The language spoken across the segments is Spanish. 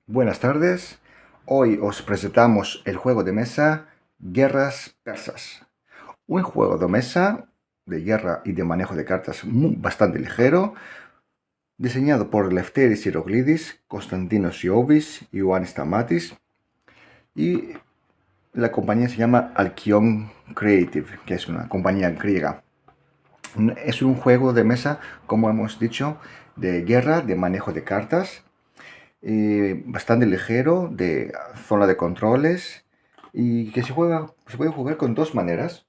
Buenas tardes. Hoy os presentamos el juego de mesa Guerras Persas. Un juego de mesa de guerra y de manejo de cartas bastante ligero, diseñado por Lefteris Hieroglidis, Konstantinos Iovis y Ioannis Stamatis. Y la compañía se llama Alkion Creative, que es una compañía griega. Es un juego de mesa, como hemos dicho, de guerra, de manejo de cartas, bastante ligero, de zona de controles y que se puede jugar con dos maneras.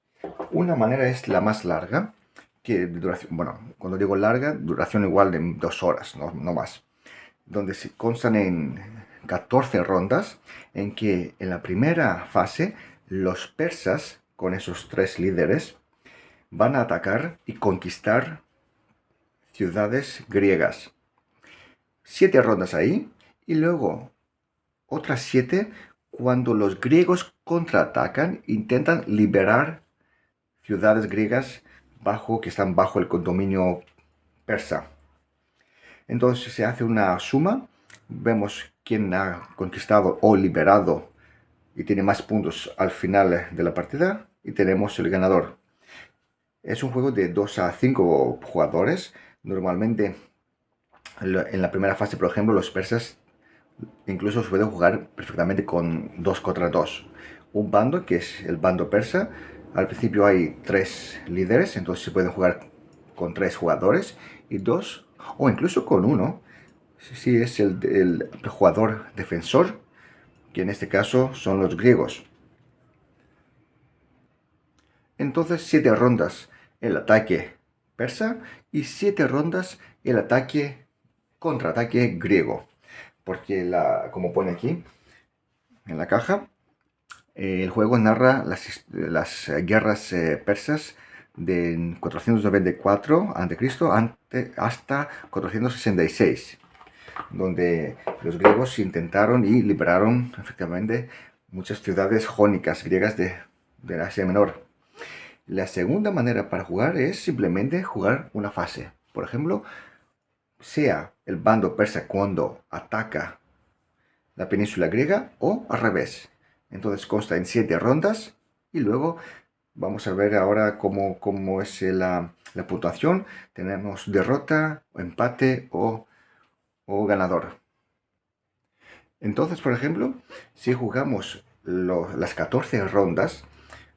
Una manera es la más larga, que de duración, bueno, cuando digo larga, duración igual de 2 horas, no más, donde se constan en 14 rondas, en que en la primera fase los persas, con esos tres líderes, van a atacar y conquistar ciudades griegas. 7 rondas ahí, y luego otras 7 cuando los griegos contraatacan, intentan liberar ciudades griegas que están bajo el dominio persa. Entonces se hace una suma, vemos quién ha conquistado o liberado y tiene más puntos al final de la partida y tenemos el ganador. Es un juego de 2 a 5 jugadores. Normalmente en la primera fase, por ejemplo, los persas incluso se puede jugar perfectamente con 2 contra 2. Un bando, que es el bando persa. Al principio hay 3 líderes, entonces se pueden jugar con 3 jugadores y 2, o incluso con uno, si es el jugador defensor, que en este caso son los griegos. Entonces 7 rondas el ataque persa y 7 rondas el contraataque griego. Porque como pone aquí en la caja, el juego narra las guerras persas de 494 a.C. hasta 466, donde los griegos intentaron y liberaron efectivamente muchas ciudades jónicas griegas de Asia Menor. La segunda manera para jugar es simplemente jugar una fase. Por ejemplo, sea el bando persa cuando ataca la península griega o al revés. Entonces consta en 7 rondas y luego vamos a ver ahora cómo es la puntuación. Tenemos derrota, empate o ganador. Entonces, por ejemplo, si jugamos las 14 rondas,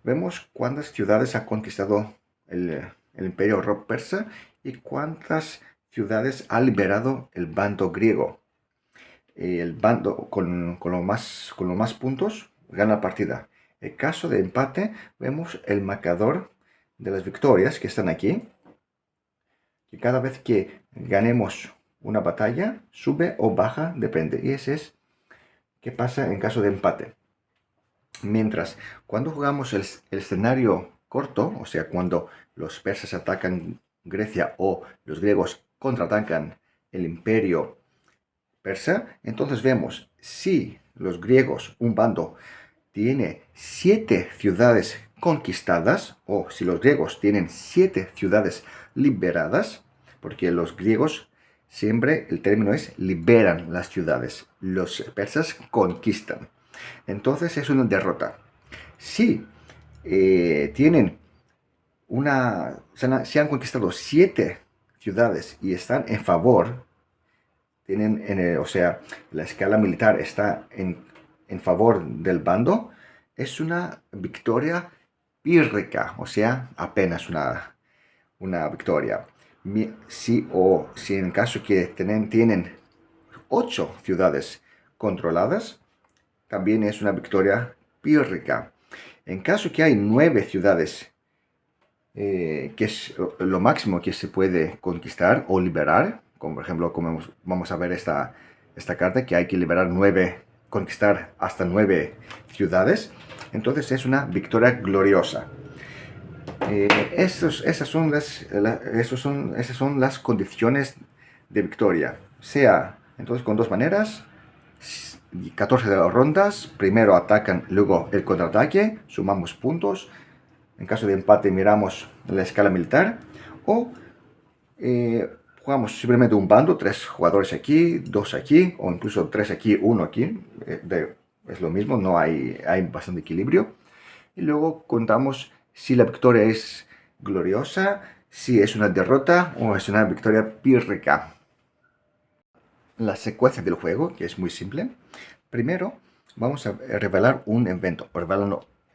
vemos cuántas ciudades ha conquistado el imperio persa y cuántas ciudades ha liberado el bando griego. El bando con los más puntos gana la partida. En caso de empate, vemos el marcador de las victorias que están aquí. Que cada vez que ganemos una batalla, sube o baja, depende. Y ese es qué pasa en caso de empate. Mientras, cuando jugamos el escenario corto, o sea, cuando los persas atacan Grecia o los griegos contraatacan el imperio persa, entonces vemos si los griegos, un bando, tiene 7 ciudades conquistadas, o si los griegos tienen 7 ciudades liberadas, porque los griegos siempre el término es liberan las ciudades, los persas conquistan. Entonces es una derrota. Si tienen si han conquistado 7 ciudades y están en favor, o sea, la escala militar está en favor del bando, es una victoria pírrica, o sea, apenas una victoria. Si en caso que tienen 8 ciudades controladas, también es una victoria pírrica. En caso que hay 9 ciudades, que es lo máximo que se puede conquistar o liberar, como por ejemplo, como vamos a ver esta carta, que hay que conquistar hasta 9 ciudades, entonces es una victoria gloriosa. Esas son las condiciones de victoria. Sea entonces con dos maneras, 14 de las rondas, primero atacan, luego el contraataque, sumamos puntos. En caso de empate miramos la escala militar o jugamos simplemente un bando, 3 jugadores aquí, 2 aquí, o incluso 3 aquí, 1 aquí. Es lo mismo, no hay bastante equilibrio. Y luego contamos si la victoria es gloriosa, si es una derrota o es una victoria pírrica. La secuencia del juego, que es muy simple. Primero vamos a revelar un evento.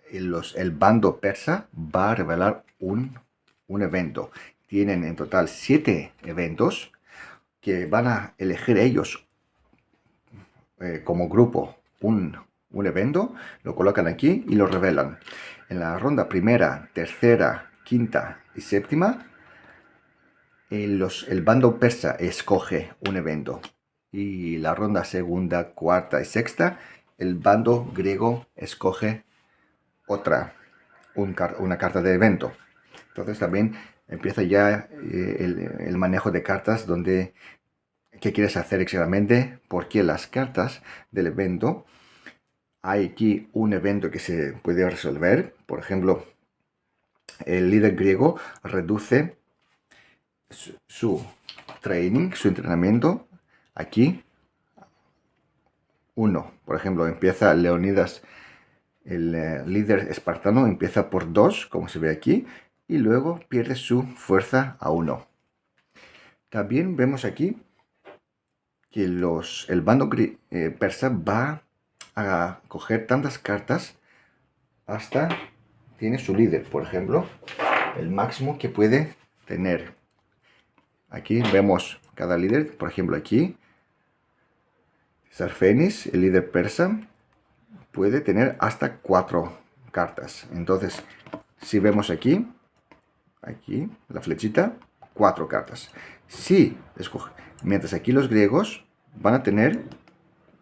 El bando persa va a revelar un evento. Tienen en total 7 eventos que van a elegir ellos como grupo un evento, lo colocan aquí y lo revelan. En la ronda primera, tercera, quinta y séptima, el bando persa escoge un evento. Y la ronda segunda, cuarta y sexta, el bando griego escoge una carta de evento. Entonces también empieza ya el manejo de cartas donde qué quieres hacer exactamente, porque las cartas del evento, hay aquí un evento que se puede resolver. Por ejemplo, el líder griego reduce su training, su entrenamiento, aquí 1. Por ejemplo, empieza Leonidas, el líder espartano, empieza por 2, como se ve aquí, y luego pierde su fuerza a 1. También vemos aquí que el bando persa va a coger tantas cartas hasta tiene su líder, por ejemplo, el máximo que puede tener. Aquí vemos cada líder, por ejemplo aquí, Sarfenis, el líder persa, puede tener hasta 4 cartas. Entonces, si vemos aquí, la flechita, 4 cartas. Si escoge, mientras aquí los griegos van a tener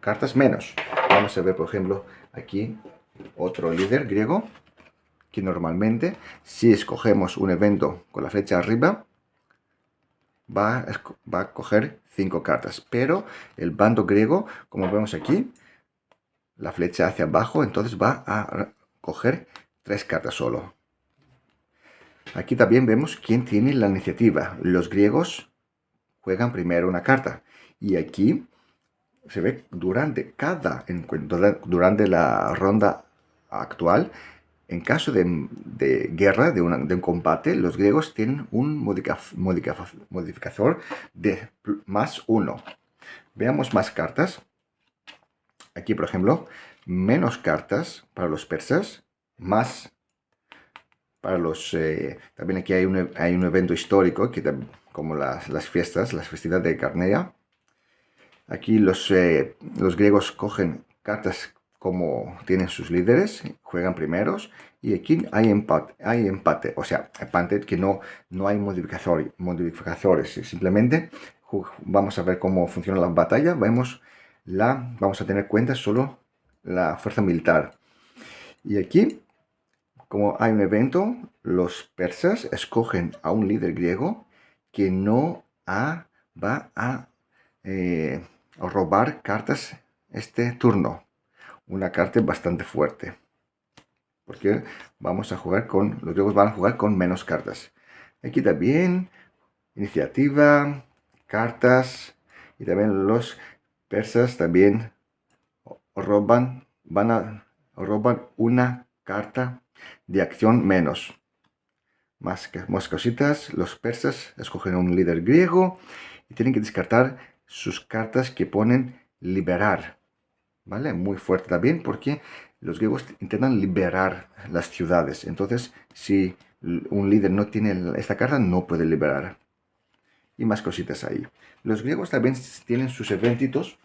cartas menos. Vamos a ver, por ejemplo, aquí otro líder griego, que normalmente, si escogemos un evento con la flecha arriba, va a coger 5 cartas. Pero el bando griego, como vemos aquí, la flecha hacia abajo, entonces va a coger 3 cartas solo. Aquí también vemos quién tiene la iniciativa. Los griegos juegan primero una carta. Y aquí se ve durante cada encuentro, durante la ronda actual, en caso de guerra, de un combate, los griegos tienen un modificador de +1. Veamos más cartas. Aquí, por ejemplo, menos cartas para los persas, más para los... también aquí hay un evento histórico, como las fiestas, las festividades de Carnea. Aquí los griegos cogen cartas como tienen sus líderes, juegan primeros, y aquí hay empate, o sea, empate que no hay modificadores, simplemente vamos a ver cómo funciona la batalla, vamos a tener en cuenta solo la fuerza militar. Y aquí, como hay un evento, los persas escogen a un líder griego que no va a robar cartas este turno. Una carta bastante fuerte. Porque los griegos van a jugar con menos cartas. Aquí también, iniciativa, cartas, y también los persas también roban una carta de acción menos. Más cositas, los persas escogen un líder griego y tienen que descartar sus cartas que ponen liberar, ¿vale? Muy fuerte también porque los griegos intentan liberar las ciudades. Entonces, si un líder no tiene esta carta, no puede liberar. Y más cositas ahí. Los griegos también tienen sus eventitos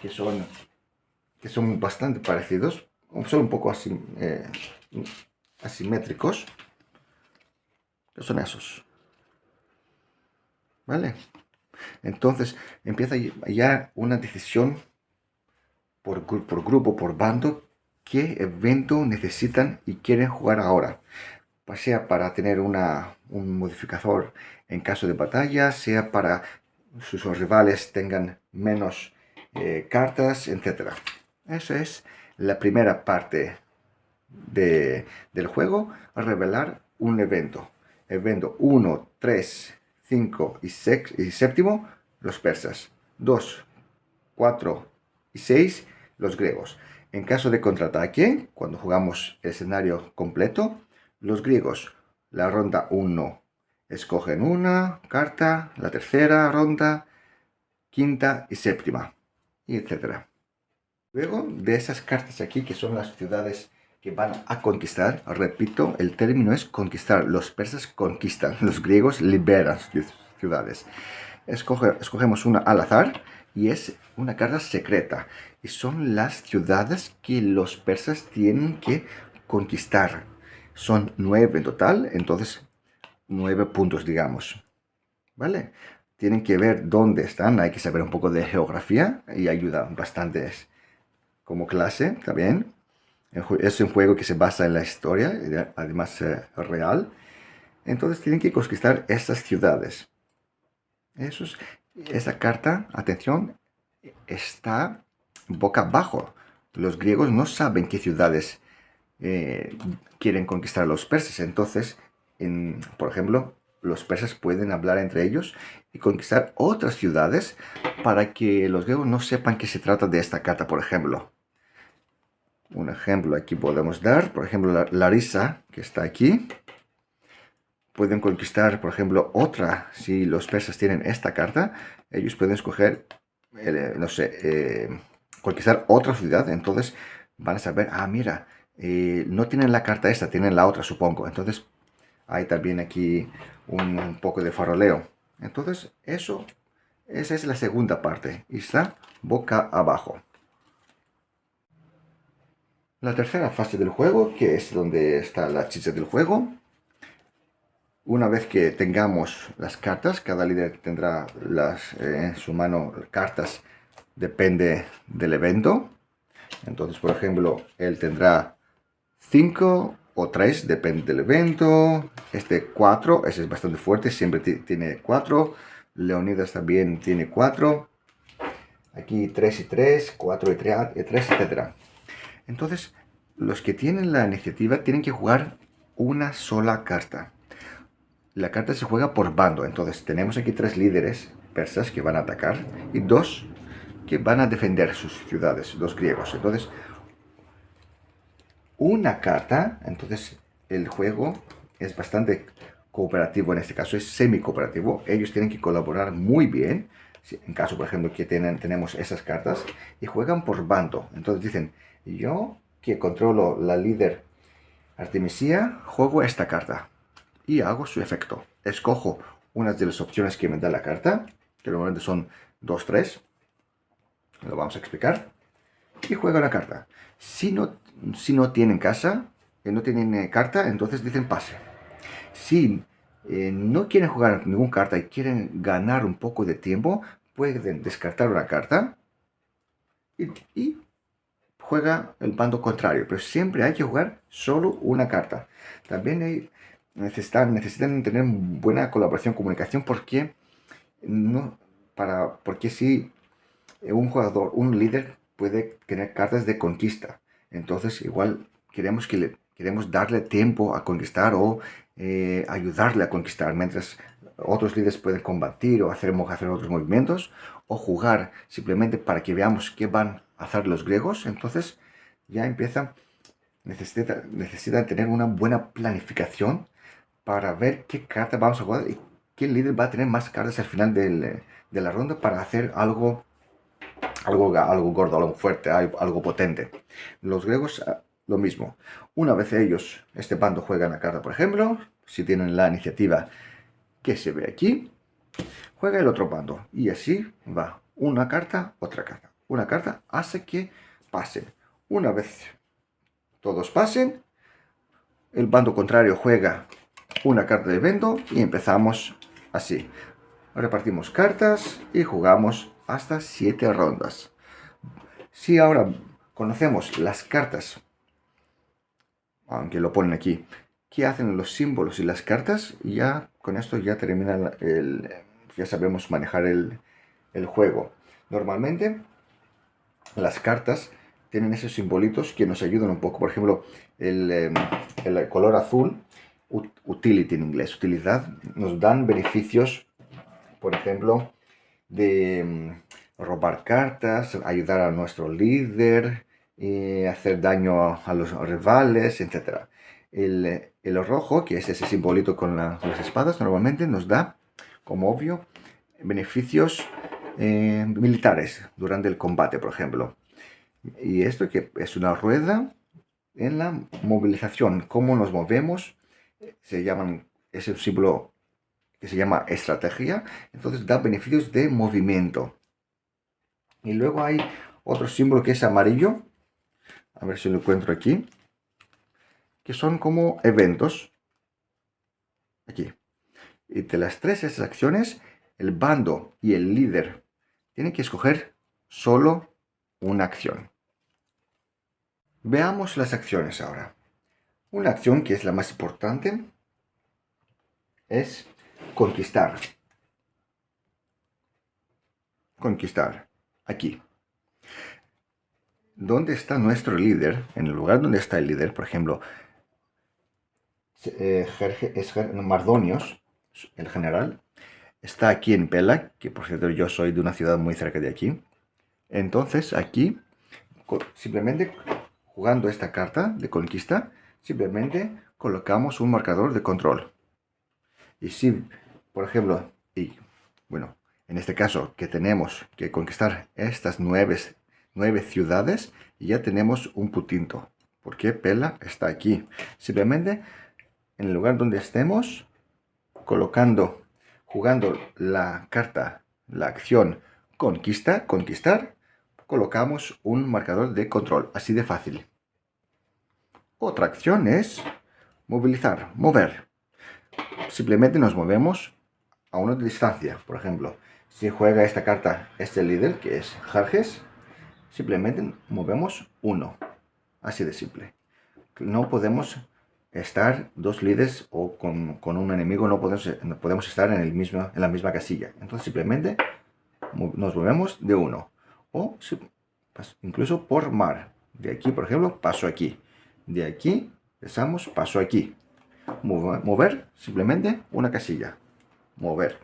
que son bastante parecidos, son un poco asimétricos, que son esos, ¿vale? Entonces empieza ya una decisión por grupo, por bando, qué evento necesitan y quieren jugar ahora. Sea para tener un modificador en caso de batalla, sea para sus rivales tengan menos cartas, etc. Eso es la primera parte del juego, revelar un evento. Evento 1, 3, 5 y séptimo, los persas. 2, 4 y 6, los griegos. En caso de contraataque, cuando jugamos el escenario completo, los griegos, la ronda 1, escogen una carta, la tercera ronda, quinta y séptima, y etcétera. Luego de esas cartas aquí, que son las ciudades que van a conquistar, repito, el término es conquistar. Los persas conquistan, los griegos liberan ciudades. Escogemos una al azar y es una carta secreta. Y son las ciudades que los persas tienen que conquistar. Son 9 en total, entonces 9 puntos, digamos. ¿Vale? Tienen que ver dónde están, hay que saber un poco de geografía y ayuda bastante como clase también. Es un juego que se basa en la historia, además real. Entonces tienen que conquistar estas ciudades. Esa carta, atención, está boca abajo. Los griegos no saben qué ciudades quieren conquistar los persas. Entonces, por ejemplo, los persas pueden hablar entre ellos y conquistar otras ciudades para que los griegos no sepan que se trata de esta carta, por ejemplo. Un ejemplo aquí podemos dar, por ejemplo, Larissa, que está aquí. Pueden conquistar, por ejemplo, otra. Si los persas tienen esta carta, ellos pueden escoger, no sé, conquistar otra ciudad. Entonces van a saber, ah, mira, no tienen la carta esta, tienen la otra, supongo. Entonces hay también aquí un poco de faroleo. Entonces esa es la segunda parte. Y está boca abajo. La tercera fase del juego, que es donde está la chicha del juego. Una vez que tengamos las cartas, cada líder tendrá en su mano cartas, depende del evento. Entonces, por ejemplo, él tendrá 5 o 3, depende del evento. Este 4, ese es bastante fuerte, siempre tiene 4. Leonidas también tiene 4. Aquí 3 y 3, 4 y 3, etc. Entonces, los que tienen la iniciativa tienen que jugar una sola carta. La carta se juega por bando, entonces tenemos aquí 3 líderes persas que van a atacar y 2 que van a defender sus ciudades, 2 griegos. Entonces, una carta, entonces el juego es bastante cooperativo, en este caso es semi-cooperativo. Ellos tienen que colaborar muy bien, en caso, por ejemplo, que tenemos esas cartas, y juegan por bando. Entonces dicen, yo que controlo la líder Artemisia, juego esta carta y hago su efecto. Escojo unas de las opciones que me da la carta, que normalmente son 2, 3. Lo vamos a explicar. Y juego la carta. Si no tienen casa, no tienen carta, entonces dicen pase. Si no quieren jugar ninguna carta y quieren ganar un poco de tiempo, pueden descartar una carta y juega el bando contrario. Pero siempre hay que jugar solo una carta. También necesitan tener buena colaboración, comunicación, porque si un jugador, un líder puede tener cartas de conquista, entonces igual queremos darle tiempo a conquistar o ayudarle a conquistar, mientras otros líderes pueden combatir o hacer otros movimientos o jugar simplemente para que veamos qué van a hacer los griegos. Entonces ya necesitan tener una buena planificación para ver qué carta vamos a jugar y qué líder va a tener más cartas al final de la ronda para hacer algo gordo, algo fuerte, algo potente. Los griegos, lo mismo. Una vez ellos, este bando, juegan la carta, por ejemplo, si tienen la iniciativa que se ve aquí, juega el otro bando. Y así va. Una carta, otra carta. Una carta hace que pasen. Una vez todos pasen, el bando contrario juega una carta de evento y empezamos así. Repartimos cartas y jugamos hasta 7 rondas. Si ahora conocemos las cartas, aunque lo ponen aquí, qué hacen los símbolos y las cartas, ya con esto ya termina ya sabemos manejar el juego. Normalmente las cartas tienen esos simbolitos que nos ayudan un poco. Por ejemplo, el color azul, utility en inglés, utilidad, nos dan beneficios por ejemplo, de robar cartas, ayudar a nuestro líder, hacer daño a los rivales, etc. El rojo, que es ese simbolito con las espadas, normalmente nos da, como obvio, beneficios militares durante el combate, por ejemplo. Y esto que es una rueda en la movilización, cómo nos movemos, es un símbolo que se llama estrategia, entonces da beneficios de movimiento. Y luego hay otro símbolo que es amarillo, a ver si lo encuentro aquí, que son como eventos, aquí. Y de las tres esas acciones, el bando y el líder tienen que escoger solo una acción. Veamos las acciones ahora. Una acción que es la más importante es conquistar. Conquistar. Aquí. ¿Dónde está nuestro líder? En el lugar donde está el líder, por ejemplo, Mardonios, el general, está aquí en Pela, que por cierto yo soy de una ciudad muy cerca de aquí. Entonces aquí, simplemente jugando esta carta de conquista, simplemente colocamos un marcador de control. Y si, por ejemplo, bueno, en este caso que tenemos que conquistar estas nueve ciudades, ya tenemos un puntito, porque Pela está aquí. Simplemente en el lugar donde estemos, jugando la carta, la acción conquistar, colocamos un marcador de control, así de fácil. Otra acción es movilizar, mover. Simplemente nos movemos a una distancia. Por ejemplo, si juega esta carta este líder, que es Jarges, simplemente movemos uno. Así de simple. No podemos estar dos líderes o con un enemigo, no podemos estar en la misma casilla. Entonces simplemente nos movemos de uno. O incluso por mar. De aquí, por ejemplo, paso aquí. De aquí, pasamos, paso aquí. Mover, simplemente una casilla. Mover.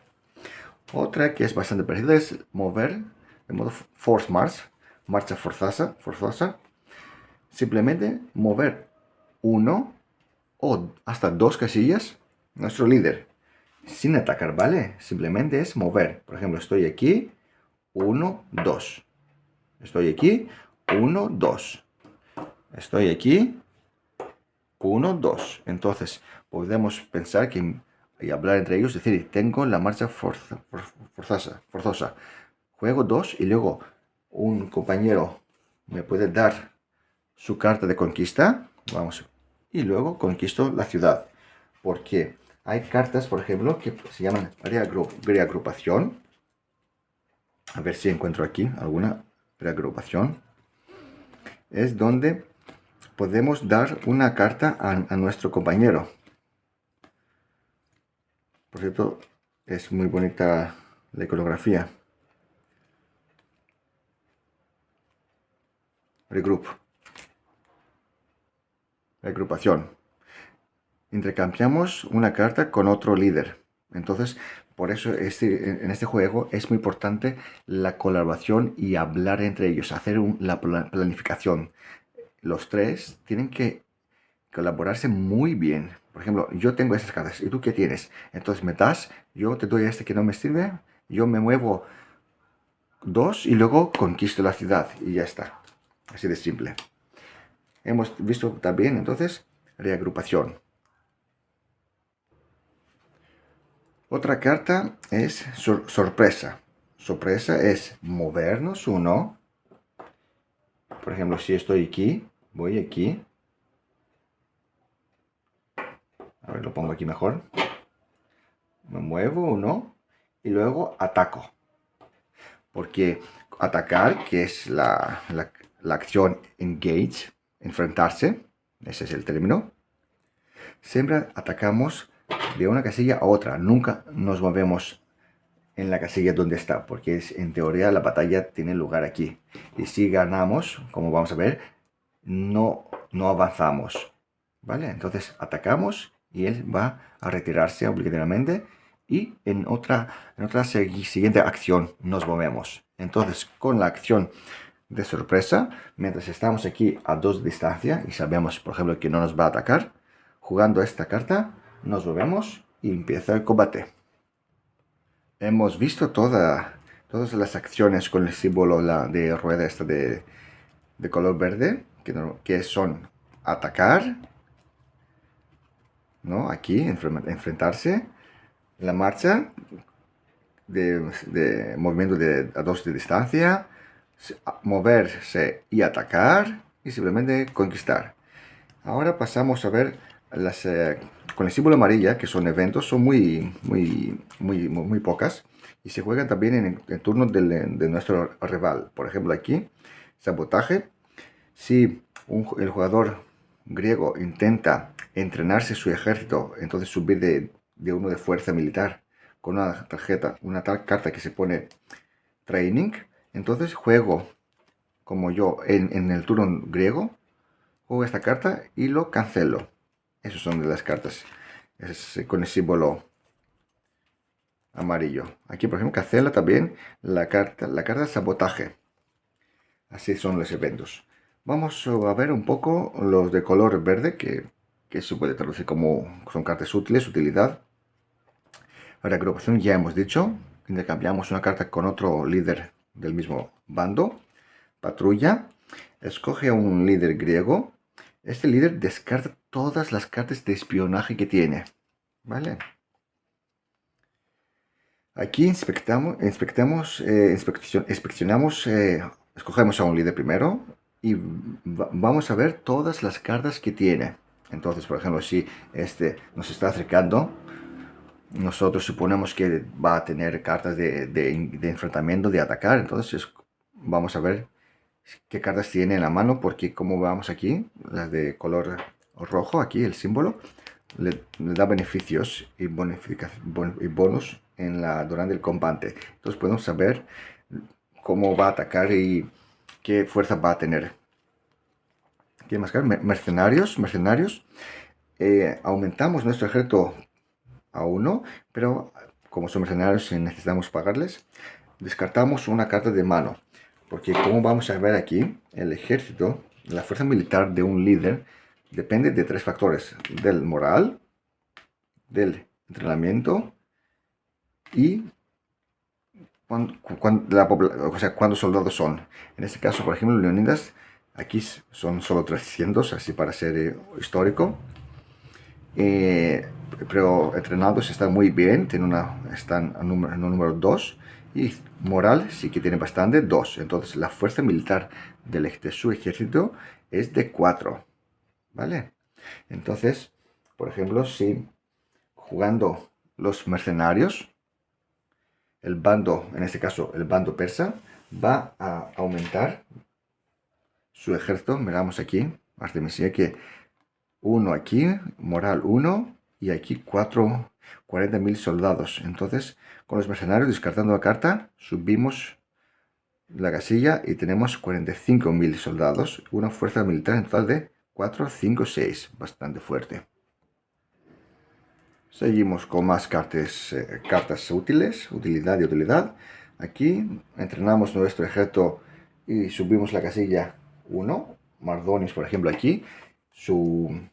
Otra que es bastante parecida es mover de modo force march, marcha forzosa. Simplemente mover uno o hasta dos casillas nuestro líder sin atacar, ¿vale? Simplemente es mover. Por ejemplo, estoy aquí, 1, 2. Estoy aquí, 1, 2. Estoy aquí, 1, 2. Entonces, podemos pensar que y hablar entre ellos, decir, tengo la marcha forzosa. Juego 2 y luego un compañero me puede dar su carta de conquista. Vamos. Y luego conquisto la ciudad. Porque hay cartas, por ejemplo, que se llaman reagrupación. A ver si encuentro aquí alguna reagrupación. Es donde podemos dar una carta a nuestro compañero. Por cierto, es muy bonita la iconografía. Reagrupación. Intercambiamos una carta con otro líder. Entonces, por eso en este juego es muy importante la colaboración y hablar entre ellos, hacer la planificación. Los tres tienen que colaborarse muy bien. Por ejemplo, yo tengo esas cartas, ¿y tú qué tienes? Entonces me das, yo te doy este que no me sirve, yo me muevo dos y luego conquisto la ciudad y ya está. Así de simple. Hemos visto también entonces reagrupación. Otra carta es sorpresa. Sorpresa es movernos uno. Por ejemplo, si estoy aquí, voy aquí. A ver, lo pongo aquí mejor. Me muevo uno y luego ataco. Porque atacar, que es la acción engage, enfrentarse, ese es el término, siempre atacamos de una casilla a otra. Nunca nos movemos en la casilla donde está, porque en teoría la batalla tiene lugar aquí. Y si ganamos, como vamos a ver, no avanzamos. ¿Vale? Entonces atacamos y él va a retirarse obligatoriamente y en otra siguiente acción nos movemos. Entonces, con la acción de sorpresa, mientras estamos aquí a 2 de distancia y sabemos, por ejemplo, que no nos va a atacar, jugando esta carta, nos movemos y empieza el combate. Hemos visto todas las acciones con el símbolo de rueda esta de color verde, que son atacar, ¿no? Aquí, enfrentarse, la marcha de movimiento a 2 de distancia, moverse y atacar, y simplemente conquistar. Ahora pasamos a ver con el símbolo amarilla, que son eventos, son muy pocas, y se juegan también en turnos de nuestro rival. Por ejemplo, aquí, sabotaje. Si el jugador griego intenta entrenarse su ejército, entonces subir de uno de fuerza militar con una tarjeta, una tal carta que se pone training, entonces juego como yo en el turno griego, juego esta carta y lo cancelo. Esas son de las cartas con el símbolo amarillo. Aquí, por ejemplo, cancela también la carta sabotaje. Así son los eventos. Vamos a ver un poco los de color verde, que se puede traducir como son cartas útiles, utilidad. La agrupación ya hemos dicho, intercambiamos una carta con otro líder del mismo bando. Patrulla, escoge a un líder griego. Este líder descarta todas las cartas de espionaje que tiene. ¿Vale? Aquí inspeccionamos, escogemos a un líder primero y vamos a ver todas las cartas que tiene. Entonces, por ejemplo, si este nos está acercando, nosotros suponemos que va a tener cartas de enfrentamiento, de atacar. Entonces, vamos a ver qué cartas tiene en la mano, porque como vamos aquí, las de color rojo, aquí el símbolo, le da beneficios y bonos durante el combate. Entonces podemos saber cómo va a atacar y qué fuerza va a tener. ¿Qué más? Mercenarios. Aumentamos nuestro ejército a 1, pero como son mercenarios y necesitamos pagarles, descartamos una carta de mano. Porque como vamos a ver aquí, el ejército, la fuerza militar de un líder, depende de 3 factores: del moral, del entrenamiento y cuántos soldados son. En este caso, por ejemplo, Leonidas, aquí son solo 300, así para ser histórico. Pero entrenados están muy bien, están en el número 2, y moral sí que tiene bastante, 2. Entonces la fuerza militar de su ejército es de 4. ¿Vale? Entonces, por ejemplo, si jugando los mercenarios, el bando, en este caso el bando persa, va a aumentar su ejército. Miramos aquí, Artemisia, que 1 aquí, moral 1, y aquí 40.000 soldados. Entonces, con los mercenarios, descartando la carta, subimos la casilla y tenemos 45.000 soldados. Una fuerza militar en total de 4, 5, 6. Bastante fuerte. Seguimos con más cartas útiles, utilidad y utilidad. Aquí entrenamos nuestro ejército y subimos la casilla 1. Mardonius, por ejemplo, aquí. Su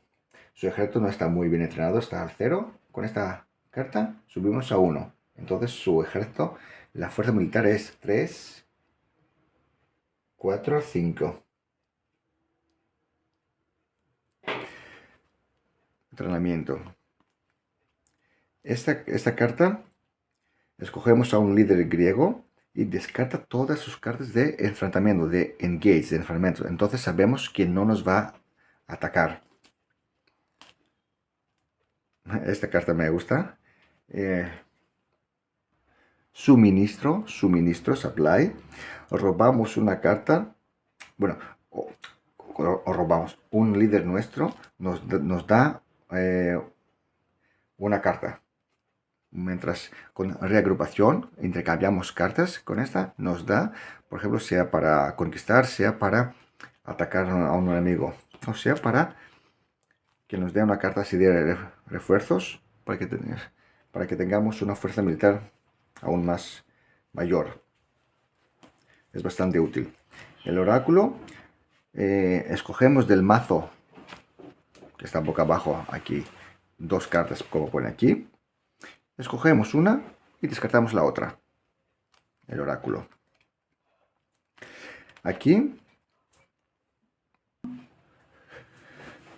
ejército no está muy bien entrenado, está al 0. Con esta carta subimos a 1. Entonces su ejército, la fuerza militar es 3, 4, 5. Entrenamiento. Esta carta, escogemos a un líder griego y descarta todas sus cartas de enfrentamiento, de engage, de enfrentamiento. Entonces sabemos que no nos va a atacar. Esta carta me gusta. Suministro, supply. Robamos una carta. Bueno, o robamos. Un líder nuestro nos da una carta. Mientras con reagrupación intercambiamos cartas, con esta nos da, por ejemplo, sea para conquistar, sea para atacar a un enemigo, o sea para que nos dé una carta así de refuerzos, para que para que tengamos una fuerza militar aún más mayor. Es bastante útil. El oráculo, escogemos del mazo que está boca abajo aquí, 2 cartas como pone aquí. Escogemos una y descartamos la otra. El oráculo. Aquí,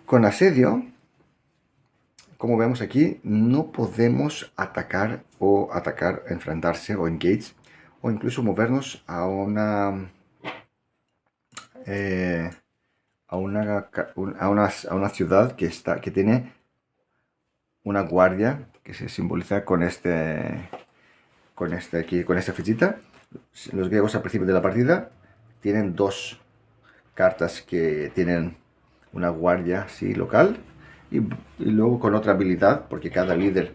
con asedio, como vemos aquí, no podemos atacar o enfrentarse o engage, o incluso movernos a una a una ciudad que tiene una guardia que se simboliza con con esta fichita. Los griegos al principio de la partida tienen 2 cartas que tienen una guardia así local y luego con otra habilidad, porque cada líder,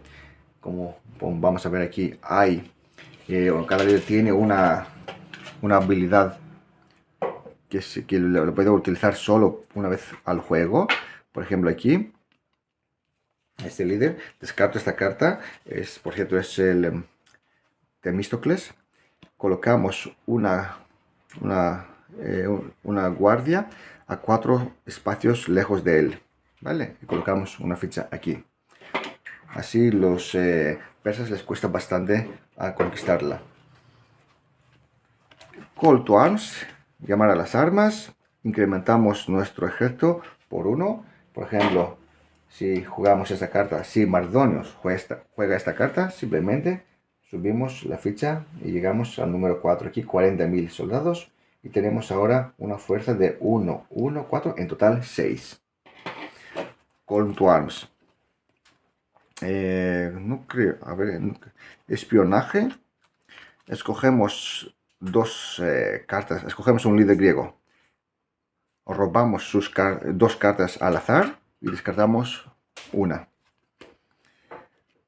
como vamos a ver aquí, cada líder tiene una habilidad que lo puedo utilizar solo una vez al juego. Por ejemplo, aquí, este líder, descarto esta carta, por cierto, es el Temístocles. Colocamos una guardia a 4 espacios lejos de él, ¿vale? Y colocamos una ficha aquí. Así los persas les cuesta bastante a conquistarla. Call to Arms, llamar a las armas, incrementamos nuestro ejército por 1. Por ejemplo, si jugamos esta carta, si Mardonios juega esta carta, simplemente subimos la ficha y llegamos al número 4. Aquí 40.000 soldados y tenemos ahora una fuerza de 1, 1, 4, en total 6. Call to Arms. No creo, a ver, espionaje. Escogemos 2 cartas, escogemos un líder griego. Robamos sus 2 cartas al azar y descartamos una.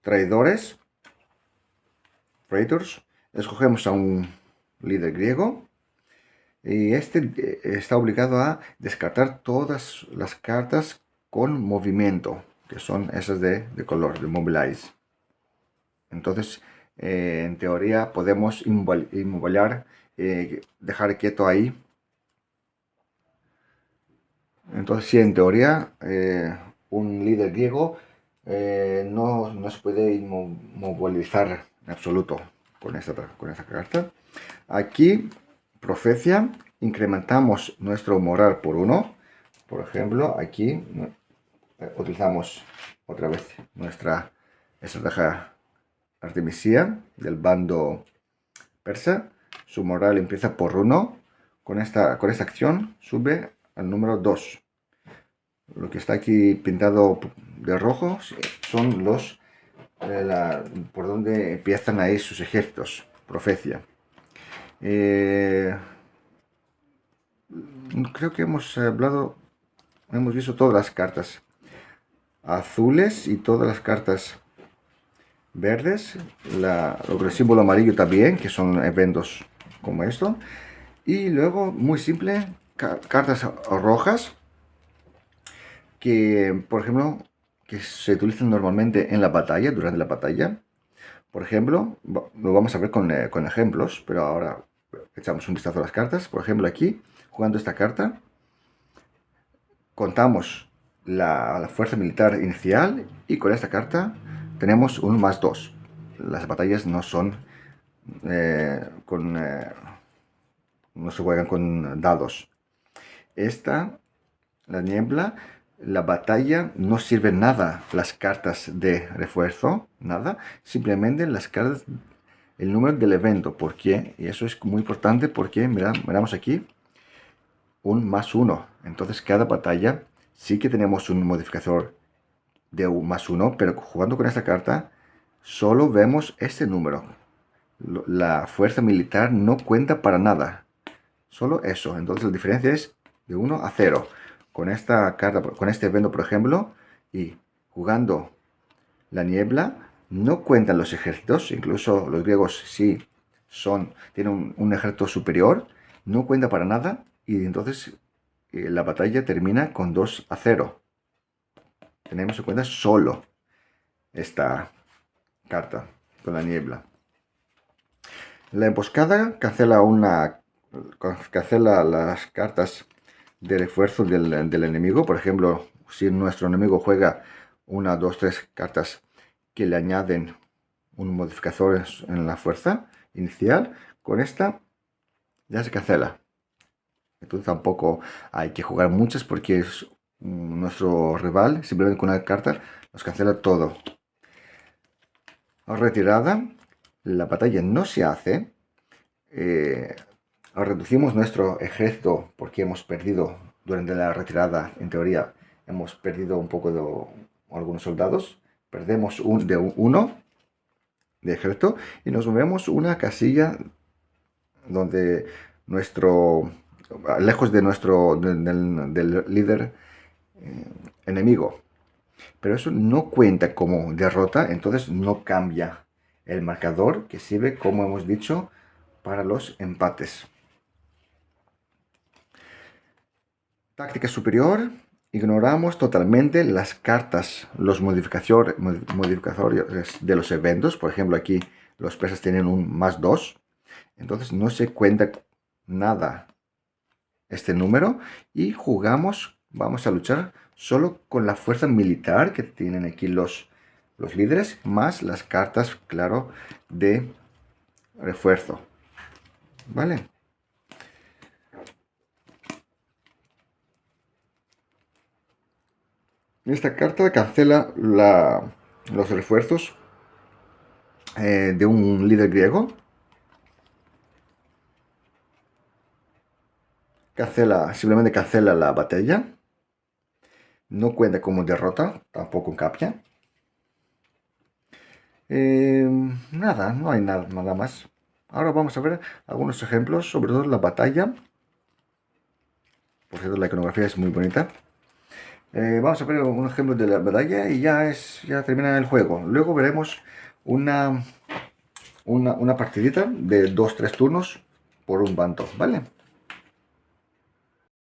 Traidores. Traitors. Escogemos a un líder griego. Y este está obligado a descartar todas las cartas con movimiento, que son esas de color, de Mobilize. Entonces, en teoría, podemos inmobiliar, dejar quieto ahí. Entonces, sí, en teoría, un líder griego no se puede inmovilizar en absoluto con esta carta. Aquí, profecía, incrementamos nuestro moral por 1. Por ejemplo, aquí utilizamos otra vez nuestra estrategia artemisía del bando persa. Su moral empieza por 1. Con esta acción sube al número 2. Lo que está aquí pintado de rojo son por donde empiezan ahí sus ejércitos. Profecía. Creo que hemos visto todas las cartas azules y todas las cartas verdes, el símbolo amarillo también, que son eventos como esto. Y luego, muy simple, cartas rojas, que por ejemplo, que se utilizan normalmente en la batalla, durante la batalla. Por ejemplo, lo vamos a ver con ejemplos, pero ahora echamos un vistazo a las cartas. Por ejemplo, aquí, jugando esta carta, contamos la fuerza militar inicial y con esta carta tenemos un +2. Las batallas no son no se juegan con dados. La niebla, la batalla, no sirve nada las cartas de refuerzo, nada. Simplemente las cartas, el número del evento. ¿Por qué? Y eso es muy importante porque miramos aquí un +1. Entonces cada batalla sí que tenemos un modificador de un +1, pero jugando con esta carta solo vemos este número. La fuerza militar no cuenta para nada. Solo eso. Entonces la diferencia es de 1 a 0. Con esta carta, con este evento, por ejemplo, y jugando la niebla, no cuentan los ejércitos. Incluso los griegos sí tienen un ejército superior. No cuenta para nada. Y entonces la batalla termina con 2 a 0. Tenemos en cuenta solo esta carta con la niebla. La emboscada cancela las cartas de refuerzo del enemigo. Por ejemplo, si nuestro enemigo juega una, dos, tres cartas que le añaden un modificador en la fuerza inicial, con esta ya se cancela. Entonces tampoco hay que jugar muchas porque es nuestro rival, simplemente con una carta nos cancela todo. Retirada, la batalla no se hace. Reducimos nuestro ejército porque hemos perdido durante la retirada, en teoría, hemos perdido un poco de algunos soldados. Perdemos uno de ejército y nos movemos una casilla donde lejos de del líder enemigo. Pero eso no cuenta como derrota, entonces no cambia el marcador que sirve, como hemos dicho, para los empates. Táctica superior. Ignoramos totalmente las cartas, los modificadores de los eventos. Por ejemplo, aquí los persas tienen un +2. Entonces no se cuenta nada este número. Y vamos a luchar solo con la fuerza militar que tienen aquí los líderes, más las cartas, claro, de refuerzo. ¿Vale? Esta carta cancela los refuerzos de un líder griego. Simplemente cancela la batalla. No cuenta como derrota, tampoco cambia. Nada, no hay nada más. Ahora vamos a ver algunos ejemplos, sobre todo la batalla. Por cierto, la iconografía es muy bonita. Vamos a ver un ejemplo de la batalla y ya termina el juego. Luego veremos una partidita de 2-3 turnos por un bando, ¿vale?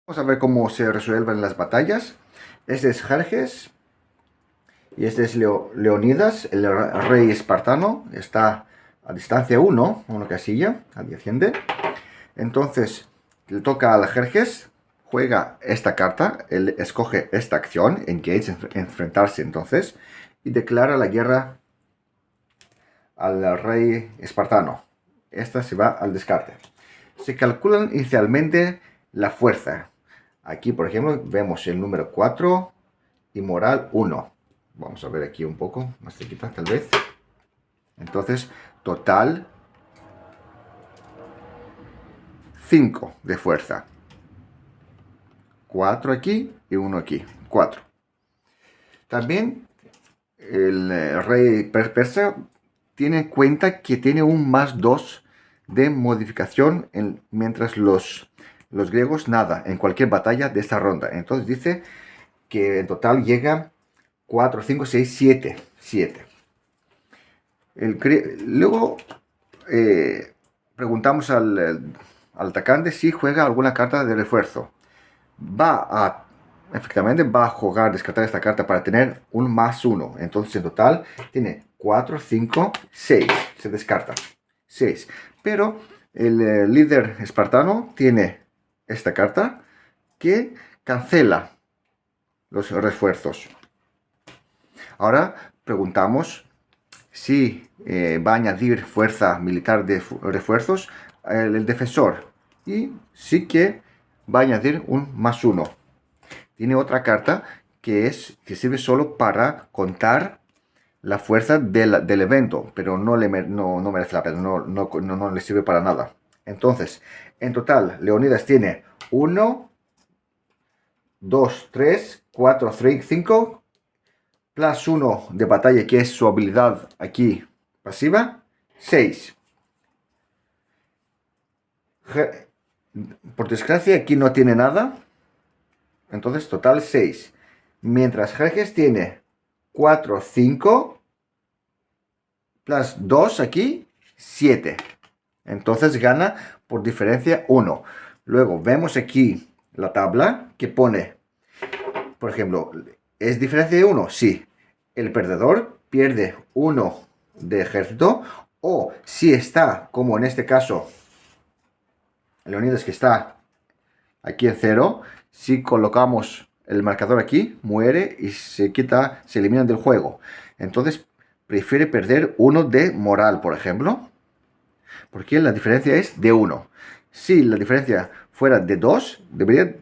Vamos a ver cómo se resuelven las batallas. Este es Jerjes y este es Leonidas, el rey espartano. Está a distancia 1, una casilla adyacente. Entonces le toca al Jerjes, juega esta carta, él escoge esta acción, engage, enfrentarse entonces, y declara la guerra al rey espartano. Esta se va al descarte. Se calculan inicialmente la fuerza. Aquí, por ejemplo, vemos el número 4 y moral 1. Vamos a ver aquí un poco, más cerquita tal vez. Entonces, total 5 de fuerza. 4 aquí y 1 aquí. 4. También el rey persa tiene en cuenta que tiene un +2 de modificación, mientras los griegos nada, en cualquier batalla de esta ronda. Entonces dice que en total llega 4, 5, 6, 7. 7. Luego preguntamos al atacante si juega alguna carta de refuerzo. Efectivamente va a jugar, descartar esta carta para tener un +1. Entonces en total tiene 4, 5, 6. Se descarta 6. Pero el líder espartano tiene esta carta que cancela los refuerzos. Ahora preguntamos si va a añadir fuerza militar de refuerzos el defensor. Y sí que va a añadir un +1. Tiene otra carta que sirve solo para contar la fuerza del evento, pero no merece la pena, no le sirve para nada. Entonces, en total, Leonidas tiene 1, 2, 3, 4, 5, +1 de batalla, que es su habilidad aquí pasiva, 6. Por desgracia, aquí no tiene nada. Entonces, total 6. Mientras Jerjes tiene 4, 5, +2 aquí, 7. Entonces gana por diferencia 1. Luego vemos aquí la tabla que pone, por ejemplo, ¿es diferencia de 1? Sí. El perdedor pierde 1 de ejército, o si está, como en este caso, Leonidas, que está aquí en 0, si colocamos el marcador aquí, muere y se quita, se eliminan del juego. Entonces prefiere perder 1 de moral, por ejemplo, porque la diferencia es de 1. Si la diferencia fuera de 2, debería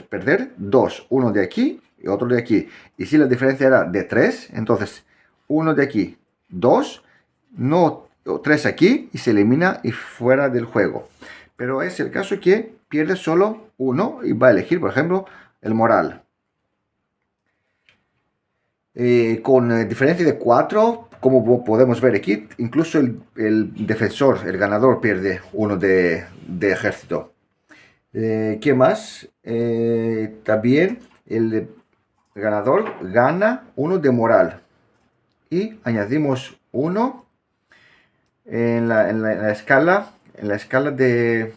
perder 2, uno de aquí y otro de aquí. Y si la diferencia era de 3, entonces 1 de aquí, 2, no 3 aquí y se elimina y fuera del juego. Pero es el caso que pierde solo 1 y va a elegir, por ejemplo, el moral. Con diferencia de 4, como podemos ver aquí, incluso el defensor, el ganador, pierde 1 de ejército. ¿Qué más? También el ganador gana 1 de moral. Y añadimos 1 en la escala, de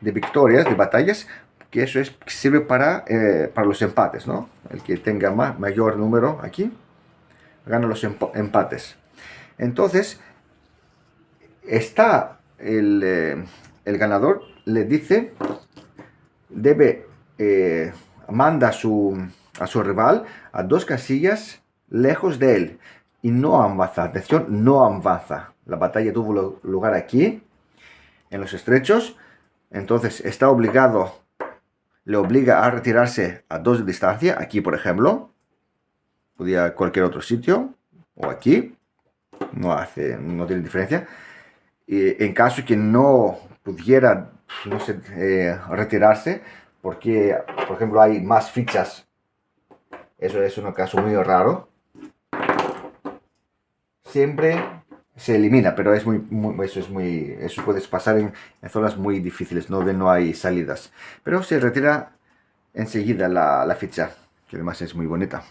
victorias, de batallas, que eso sirve para los empates, ¿no? El que tenga mayor número aquí gana los empates. Entonces, está el ganador, le dice, manda a su rival a 2 casillas lejos de él y no avanza. Atención, no avanza. La batalla tuvo lugar aquí, en los estrechos. Entonces está obligado, le obliga a retirarse a 2 de distancia, aquí por ejemplo, podía cualquier otro sitio, o aquí, no tiene diferencia. Y en caso que no pudiera, no sé, retirarse, porque por ejemplo hay más fichas, eso es un caso muy raro, siempre se elimina, pero eso puede pasar en zonas muy difíciles, donde no hay salidas. Pero se retira enseguida la ficha, que además es muy bonita.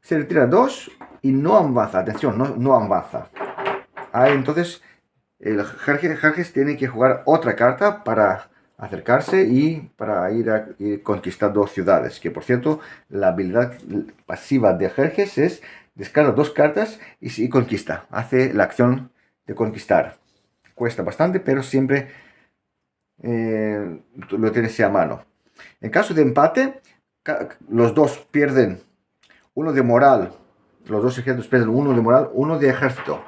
Se retira 2 y no avanza, atención, no avanza. Entonces el Jerjes tiene que jugar otra carta para acercarse y para ir conquistando ciudades. Que por cierto, la habilidad pasiva de Jerjes es descarga 2 cartas y conquista. Hace la acción de conquistar. Cuesta bastante, pero siempre lo tienes a mano. En caso de empate, los dos pierden 1 de moral. Los dos ejércitos pierden 1 de moral, 1 de ejército.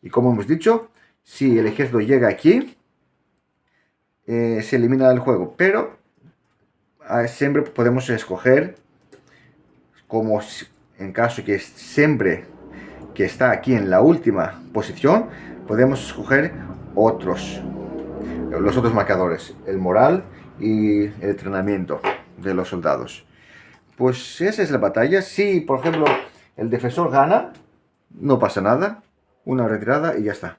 Y como hemos dicho, si el ejército llega aquí, se elimina del juego. Pero siempre podemos escoger, como en caso que siempre que está aquí en la última posición, podemos escoger los otros marcadores, el moral y el entrenamiento de los soldados. Pues esa es la batalla. Si, por ejemplo, el defensor gana, no pasa nada. Una retirada y ya está.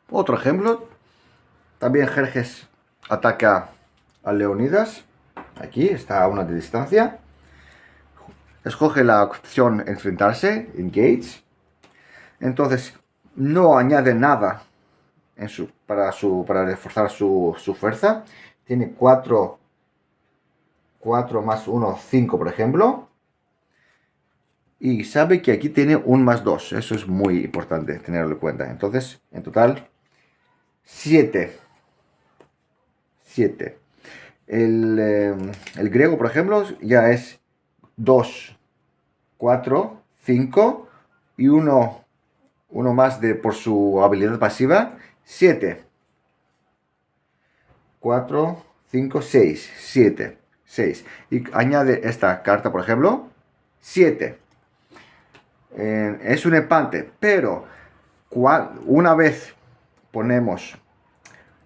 Otro ejemplo. También Jerjes ataca a Leonidas. Aquí está a 1 de distancia. Escoge la opción enfrentarse, engage. Entonces no añade nada para reforzar su fuerza. Tiene 4 más 1, 5 por ejemplo. Y sabe que aquí tiene un más 2. Eso es muy importante tenerlo en cuenta. Entonces, en total, 7. El griego, por ejemplo, ya es 2, 4, 5 y 1 más por su habilidad pasiva, 7. 4, 5, 6. 7. 6. Y añade esta carta, por ejemplo, 7. Es un empate, pero una vez ponemos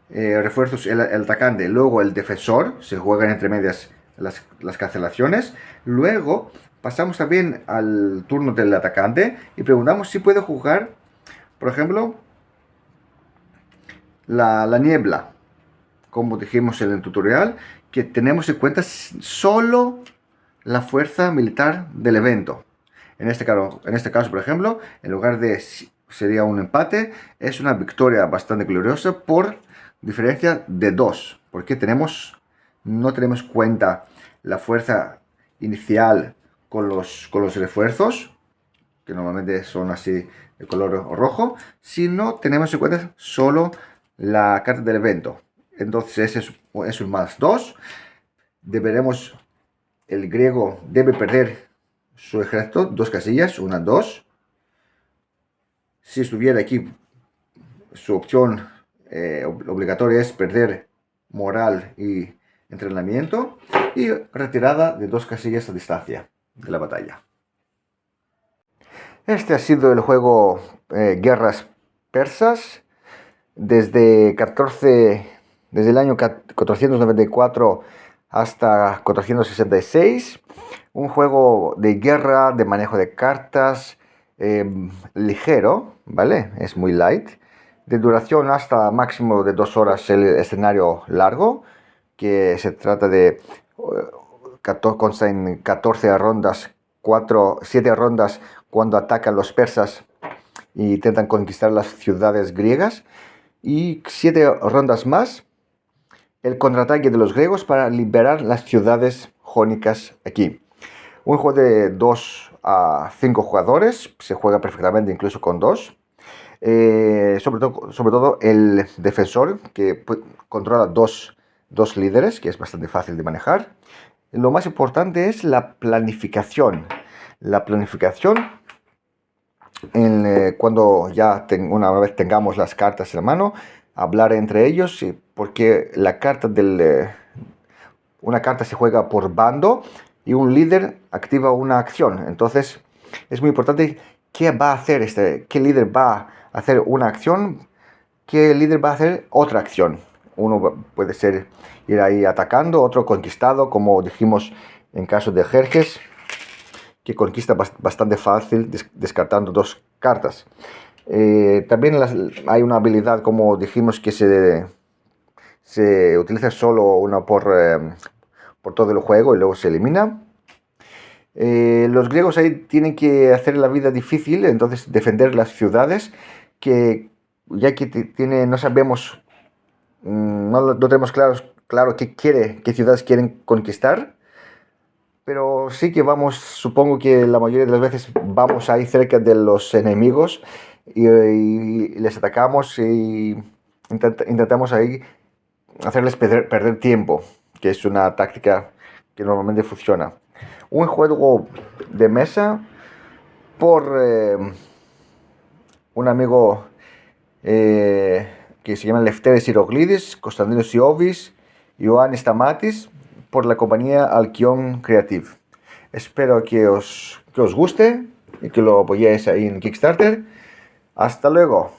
refuerzos el atacante, luego el defensor, se juegan entre medias las cancelaciones, luego pasamos también al turno del atacante y preguntamos si puede jugar, por ejemplo, la niebla, como dijimos en el tutorial, que tenemos en cuenta solo la fuerza militar del evento. En este caso, por ejemplo, en lugar de sería un empate, es una victoria bastante gloriosa por diferencia de 2, porque no tenemos cuenta la fuerza inicial con los refuerzos, que normalmente son así de color rojo, sino tenemos en cuenta solo la carta del evento. Entonces es un +2. Deberemos, el griego debe perder su ejército, 2 casillas, 1, 2. Si estuviera aquí, su opción obligatoria es perder moral y entrenamiento y retirada de 2 casillas a distancia de la batalla. Este ha sido el juego Guerras Persas desde el año 494 hasta 466. Un juego de guerra, de manejo de cartas, ligero, ¿vale? Es muy light. De duración hasta máximo de 2 horas el escenario largo, que se trata de consta en 14 rondas, 7 rondas cuando atacan los persas e intentan conquistar las ciudades griegas, y 7 rondas más el contraataque de los griegos para liberar las ciudades jónicas aquí. Un juego de 2 a 5 jugadores, se juega perfectamente incluso con 2. Sobre todo el defensor, que controla dos líderes, que es bastante fácil de manejar. Lo más importante es la planificación. La planificación, cuando ya una vez tengamos las cartas en la mano, hablar entre ellos, porque una carta se juega por bando y un líder activa una acción. Entonces es muy importante qué va a hacer qué líder va a hacer una acción, qué líder va a hacer otra acción. Uno puede ser ir ahí atacando, otro conquistado, como dijimos en caso de Jerjes, que conquista bastante fácil descartando 2 cartas. También hay una habilidad, como dijimos, que se utiliza solo una por todo el juego y luego se elimina. Los griegos ahí tienen que hacer la vida difícil, entonces defender las ciudades, que ya que no sabemos, no tenemos claro qué ciudades quieren conquistar, pero sí que supongo que la mayoría de las veces vamos ahí cerca de los enemigos y les atacamos y intentamos ahí hacerles perder tiempo, que es una táctica que normalmente funciona. Un juego de mesa por un amigo que se llama Lefteris Iroglidis, Konstantinos Iovis, Ioannis Stamatis, por la compañía Alkion Creative. Espero que os guste y que lo apoyéis ahí en Kickstarter. Hasta luego.